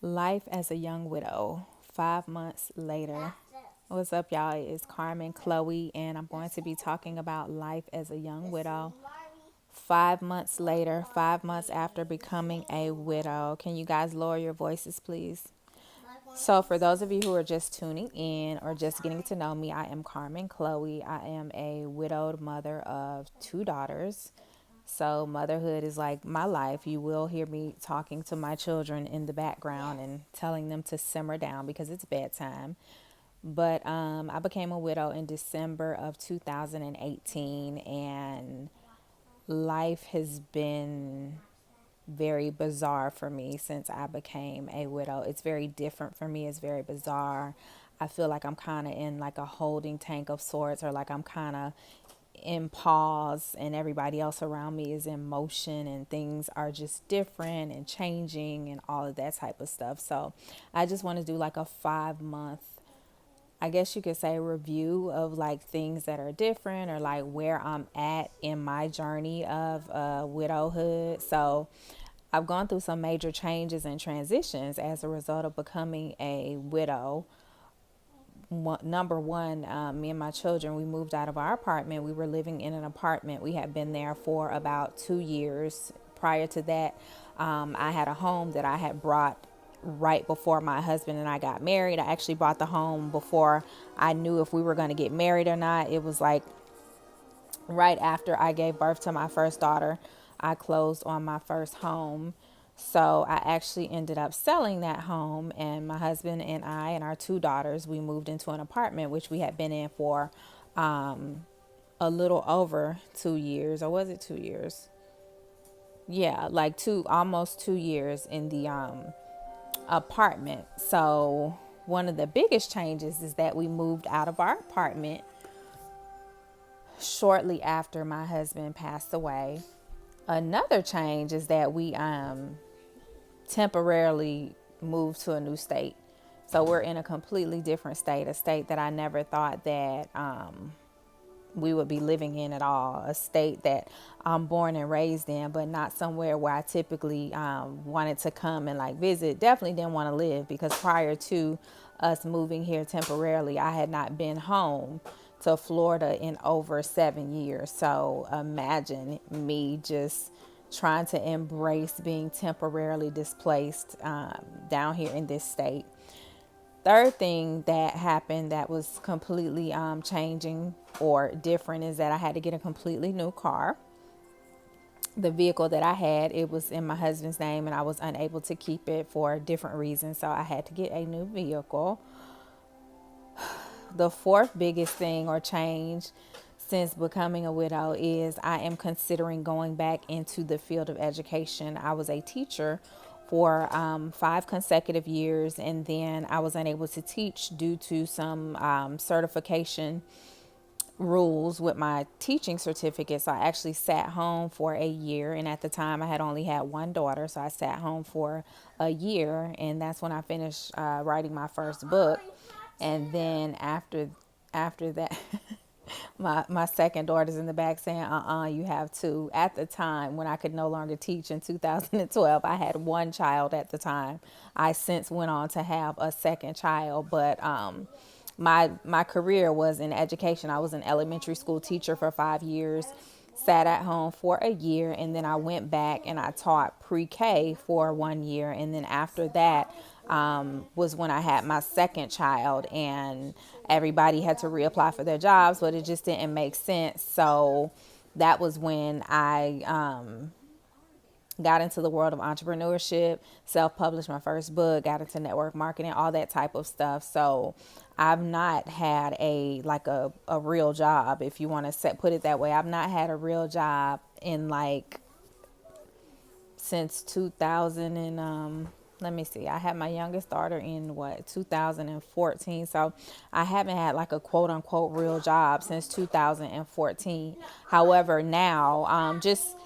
Life as a young widow, 5 months later. What's up, y'all? It's Carmen Chloe, and I'm going to be talking about life as a young widow. 5 months later, 5 months after becoming a widow. Can you guys lower your voices, please? So, for those of you who are just tuning in or just getting to know me, I am Carmen Chloe. I am a widowed mother of two daughters. So, motherhood is like my life. You will hear me talking to my children in the background and telling them to simmer down because it's bedtime. But I became a widow in December of 2018, and life has been very bizarre for me since I became a widow. It's very different for me. It's very bizarre. I feel like I'm kind of in like a holding tank of sorts, or like I'm kind of in pause and everybody else around me is in motion and things are just different and changing and all of that type of stuff. So I just want to do like a 5 month, I guess you could say, review of like things that are different or like where I'm at in my journey of widowhood. So I've gone through some major changes and transitions as a result of becoming a widow. Number one, me and my children, we moved out of our apartment. We were living in an apartment. We had been there for about 2 years. Prior to that, I had a home that I had brought right before my husband and I got married. I actually bought the home before I knew if we were going to get married or not. It was like right after I gave birth to my first daughter, I closed on my first home. So I actually ended up selling that home, and my husband and I and our two daughters, we moved into an apartment which we had been in for a little over 2 years, or was it 2 years? Yeah, like almost 2 years in the apartment. So one of the biggest changes is that we moved out of our apartment shortly after my husband passed away. Another change is that we temporarily moved to a new state. So we're in a completely different state, a state that I never thought that we would be living in at all, a state that I'm born and raised in, but not somewhere where I typically wanted to come and like visit. Definitely didn't want to live because prior to us moving here temporarily, I had not been home to Florida in over 7 years. So imagine me just trying to embrace being temporarily displaced down here in this state. Third thing that happened that was completely changing or different is that I had to get a completely new car. The vehicle that I had, it was in my husband's name and I was unable to keep it for different reasons. So I had to get a new vehicle. The fourth biggest thing or change since becoming a widow is I am considering going back into the field of education. I was a teacher for 5 consecutive years, and then I was unable to teach due to some certification rules with my teaching certificate. So I actually sat home for a year, and at the time I had only had one daughter, so I sat home for a year, and that's when I finished writing my first book. And then after that, my second daughter's in the back saying, you have two. At the time when I could no longer teach in 2012, I had one child at the time. I since went on to have a second child, but my career was in education. I was an elementary school teacher for 5 years, sat at home for a year, and then I went back and I taught pre-K for 1 year. And then after that was when I had my second child, and everybody had to reapply for their jobs, but it just didn't make sense. So that was when I got into the world of entrepreneurship, self-published my first book, got into network marketing, all that type of stuff. So I've not had a real job, if you want to put it that way. I've not had a real job in like since 2000 and let me see. I had my youngest daughter in 2014. So I haven't had like a quote unquote real job since 2014. However, now just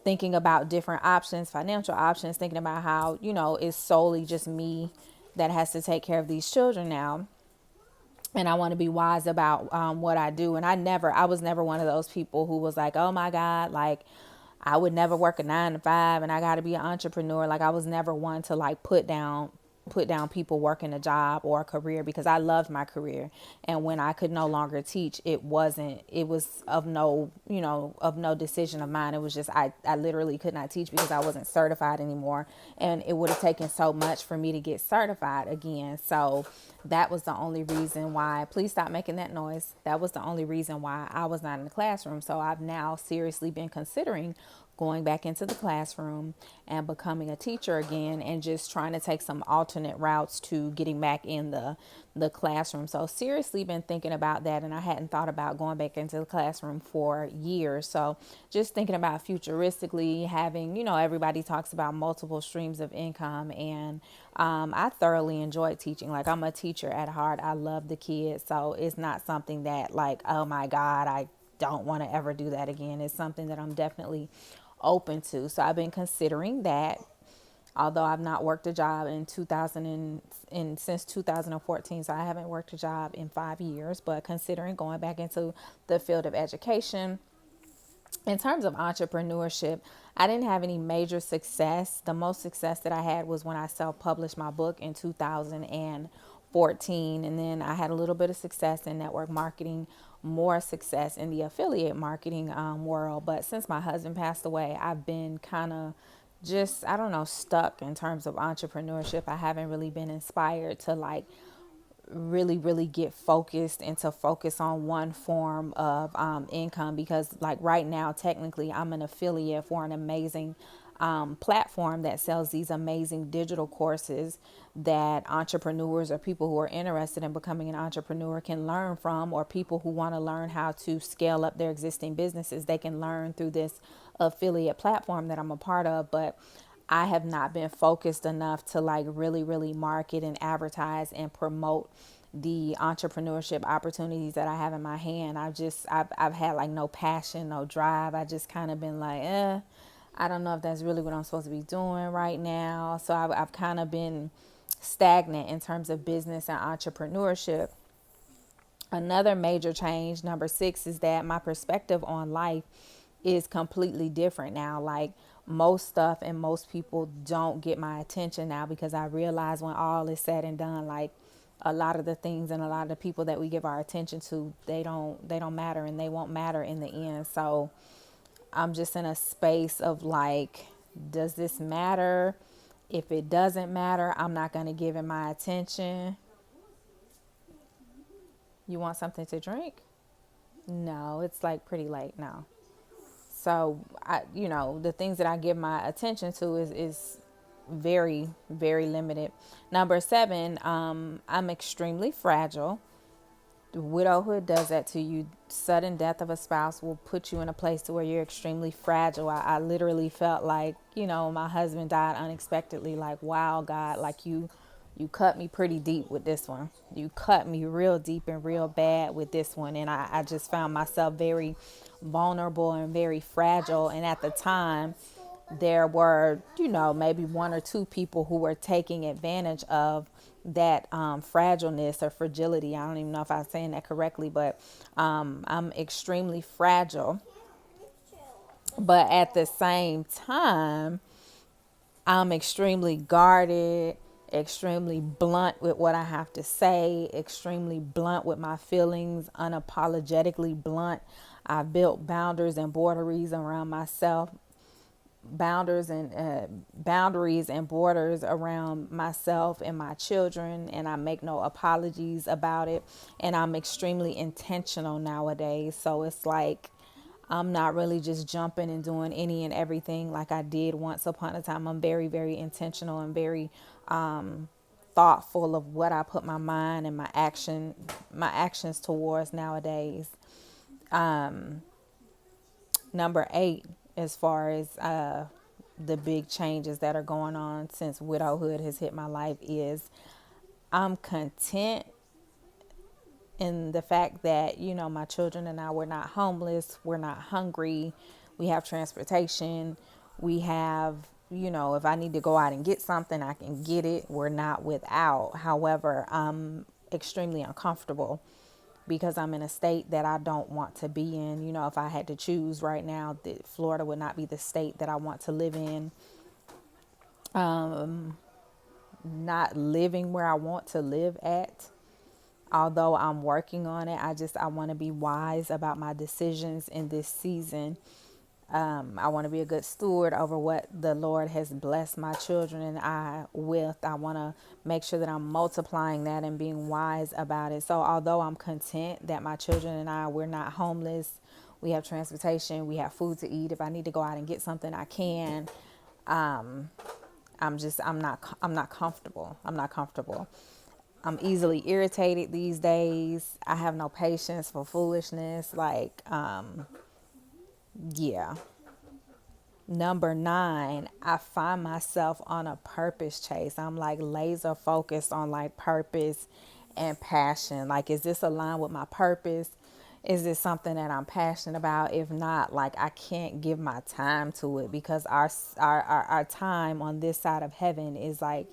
thinking about different options, financial options, thinking about how, it's solely just me that has to take care of these children now. And I want to be wise about what I do. And I was never one of those people who was like, oh my God, like I would never work a 9 to 5 and I got to be an entrepreneur. Like I was never one to like put down put down people working a job or a career, because I loved my career. And when I could no longer teach, it was of no, of no decision of mine. It was just, I literally could not teach because I wasn't certified anymore. And it would have taken so much for me to get certified again. So that was the only reason why, please stop making that noise. That was the only reason why I was not in the classroom. So I've now seriously been considering going back into the classroom and becoming a teacher again, and just trying to take some alternate routes to getting back in the classroom. So seriously been thinking about that, and I hadn't thought about going back into the classroom for years. So just thinking about futuristically having, everybody talks about multiple streams of income, and I thoroughly enjoyed teaching. Like, I'm a teacher at heart. I love the kids. So it's not something that, like, oh my God, I don't want to ever do that again. It's something that I'm definitely open to. So I've been considering that, although I've not worked a job in 2000 and since 2014. So I haven't worked a job in 5 years, but considering going back into the field of education. In terms of entrepreneurship, I didn't have any major success. The most success that I had was when I self-published my book in 2014. And then I had a little bit of success in network marketing, more success in the affiliate marketing world. But since my husband passed away, I've been kind of just, I don't know, stuck in terms of entrepreneurship. I haven't really been inspired to, like, really get focused and to focus on one form of income, because, like, right now technically I'm an affiliate for an amazing platform that sells these amazing digital courses that entrepreneurs or people who are interested in becoming an entrepreneur can learn from, or people who want to learn how to scale up their existing businesses, they can learn through this affiliate platform that I'm a part of. But I have not been focused enough to, like, really market and advertise and promote the entrepreneurship opportunities that I have in my hand. I've had, like, no passion, no drive. I just kind of been like, I don't know if that's really what I'm supposed to be doing right now. So I've kind of been stagnant in terms of business and entrepreneurship. Another major change, number 6, is that my perspective on life is completely different now. Like, most stuff and most people don't get my attention now, because I realize when all is said and done, like, a lot of the things and a lot of the people that we give our attention to, they don't matter, and they won't matter in the end. So I'm just in a space of, like, does this matter? If it doesn't matter, I'm not going to give it my attention. You want something to drink? No, it's, like, pretty late now. So the things that I give my attention to is very limited. Number 7, I'm extremely fragile. Widowhood does that to you. Sudden death of a spouse will put you in a place to where you're extremely fragile. I literally felt like, my husband died unexpectedly. Like, wow, God, like, you cut me pretty deep with this one. You cut me real deep and real bad with this one. And I just found myself very vulnerable and very fragile. And at the time, there were, maybe one or two people who were taking advantage of that fragileness or fragility. I don't even know if I'm saying that correctly, but I'm extremely fragile. But at the same time, I'm extremely guarded, extremely blunt with what I have to say, extremely blunt with my feelings, unapologetically blunt. I've built boundaries and borderies around myself, boundaries and borders around myself and my children, and I make no apologies about it. And I'm extremely intentional nowadays. So it's like, I'm not really just jumping and doing any and everything like I did once upon a time. I'm very intentional and very thoughtful of what I put my mind and my actions towards nowadays. Number 8, as far as the big changes that are going on since widowhood has hit my life, is I'm content in the fact that, my children and I, we're not homeless, we're not hungry, we have transportation, we have, if I need to go out and get something, I can get it. We're not without. However, I'm extremely uncomfortable because I'm in a state that I don't want to be in. If I had to choose right now, that Florida would not be the state that I want to live in. not living where I want to live at. Although I'm working on it, I want to be wise about my decisions in this season. I want to be a good steward over what the Lord has blessed my children and I with. I want to make sure that I'm multiplying that and being wise about it. So although I'm content that my children and we're not homeless, we have transportation, we have food to eat. If I need to go out and get something, I can. I'm not comfortable. I'm not comfortable. I'm easily irritated these days. I have no patience for foolishness. Yeah. Number 9, I find myself on a purpose chase. I'm like laser focused on like purpose and passion. Like, is this aligned with my purpose? Is this something that I'm passionate about? If not, like, I can't give my time to it because our time on this side of heaven is like,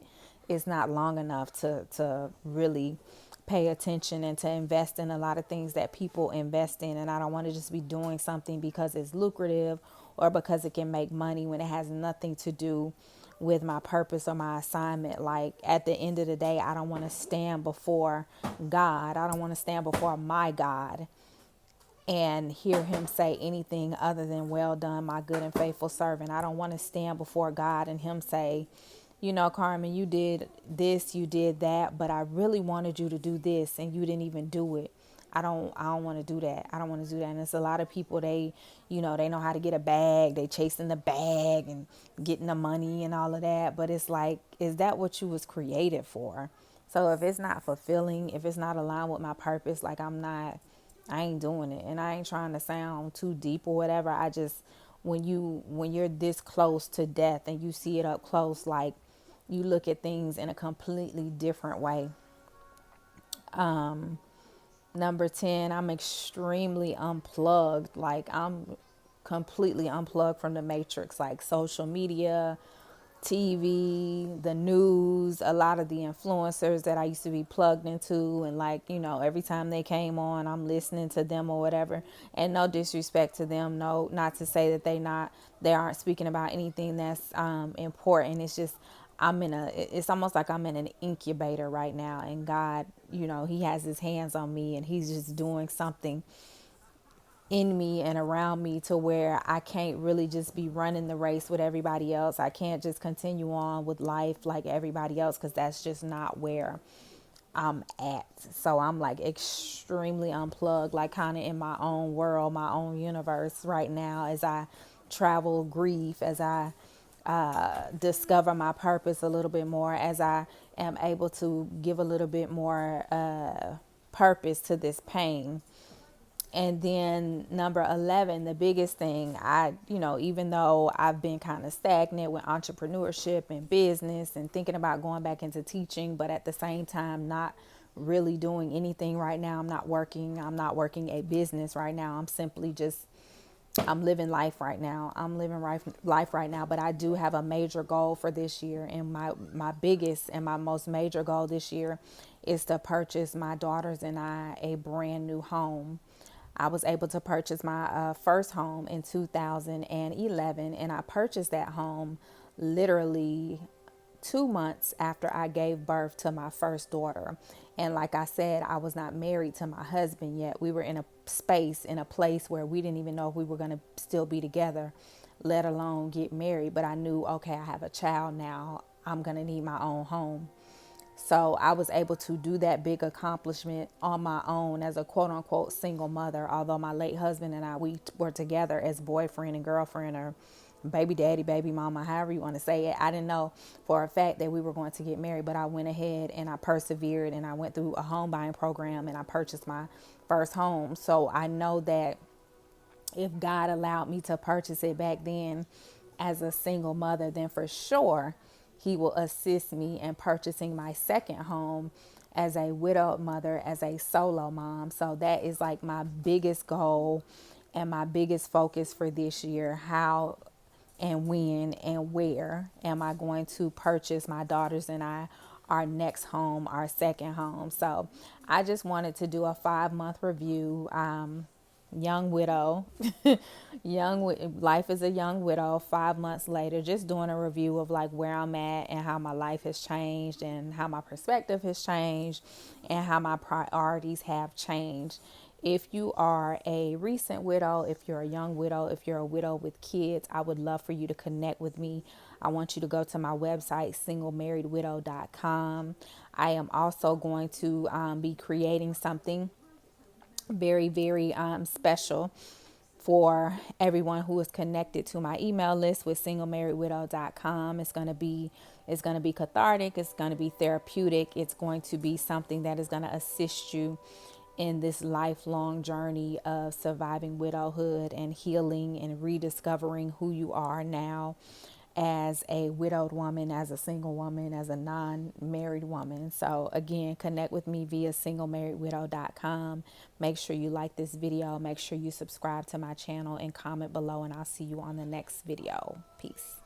it's not long enough to really pay attention and to invest in a lot of things that people invest in. And I don't want to just be doing something because it's lucrative or because it can make money when it has nothing to do with my purpose or my assignment. Like, at the end of the day, I don't want to stand before God. I don't want to stand before my God and hear him say anything other than, well done, my good and faithful servant. I don't want to stand before God and him say, you know, Carmen, you did this, you did that, but I really wanted you to do this and you didn't even do it. I don't want to do that. I don't want to do that. And it's a lot of people, they know how to get a bag. They chasing the bag and getting the money and all of that. But it's like, is that what you was created for? So if it's not fulfilling, if it's not aligned with my purpose, like, I ain't doing it. And I ain't trying to sound too deep or whatever. I just, when you're this close to death and you see it up close, like, you look at things in a completely different way. Number 10, I'm extremely unplugged. Like, I'm completely unplugged from the matrix, like social media, TV, the news, a lot of the influencers that I used to be plugged into. And like, every time they came on, I'm listening to them or whatever. And no disrespect to them. No, not to say that they aren't speaking about anything that's important. It's just, it's almost like I'm in an incubator right now. And God, he has his hands on me and he's just doing something in me and around me to where I can't really just be running the race with everybody else. I can't just continue on with life like everybody else because that's just not where I'm at. So I'm like extremely unplugged, like kind of in my own world, my own universe right now as I travel grief, as I discover my purpose a little bit more, as I am able to give a little bit more purpose to this pain. And then number 11, the biggest thing, even though I've been kind of stagnant with entrepreneurship and business and thinking about going back into teaching, but at the same time, not really doing anything right now. I'm not working. I'm not working a business right now. I'm simply just, I'm living life right now. I'm living life right now. But I do have a major goal for this year. And my biggest and my most major goal this year is to purchase my daughters and I a brand new home. I was able to purchase my first home in 2011, and I purchased that home literally 2 months after I gave birth to my first daughter. And like I said, I was not married to my husband yet. We were in a space, in a place where we didn't even know if we were going to still be together, let alone get married. But I knew, okay, I have a child now. I'm going to need my own home. So I was able to do that big accomplishment on my own as a quote unquote single mother. Although my late husband and we were together as boyfriend and girlfriend or baby daddy, baby mama, however you want to say it. I didn't know for a fact that we were going to get married, but I went ahead and I persevered and I went through a home buying program and I purchased my first home. So I know that if God allowed me to purchase it back then as a single mother, then for sure he will assist me in purchasing my second home as a widowed mother, as a solo mom. So that is like my biggest goal and my biggest focus for this year. How and when and where am I going to purchase my daughters and I our next home, our second home? So I just wanted to do a 5-month review. young widow. Life is a young widow. 5 months later, just doing a review of like where I'm at and how my life has changed and how my perspective has changed and how my priorities have changed. If you are a recent widow, if you're a young widow, if you're a widow with kids, I would love for you to connect with me. I want you to go to my website, singlemarriedwidow.com. I am also going to be creating something very, very special for everyone who is connected to my email list with singlemarriedwidow.com. It's going to be cathartic, it's going to be therapeutic, it's going to be something that is going to assist you in this lifelong journey of surviving widowhood and healing and rediscovering who you are now as a widowed woman, as a single woman, as a non-married woman. So again, connect with me via singlemarriedwidow.com. Make sure you like this video. Make sure you subscribe to my channel and comment below, and I'll see you on the next video. Peace.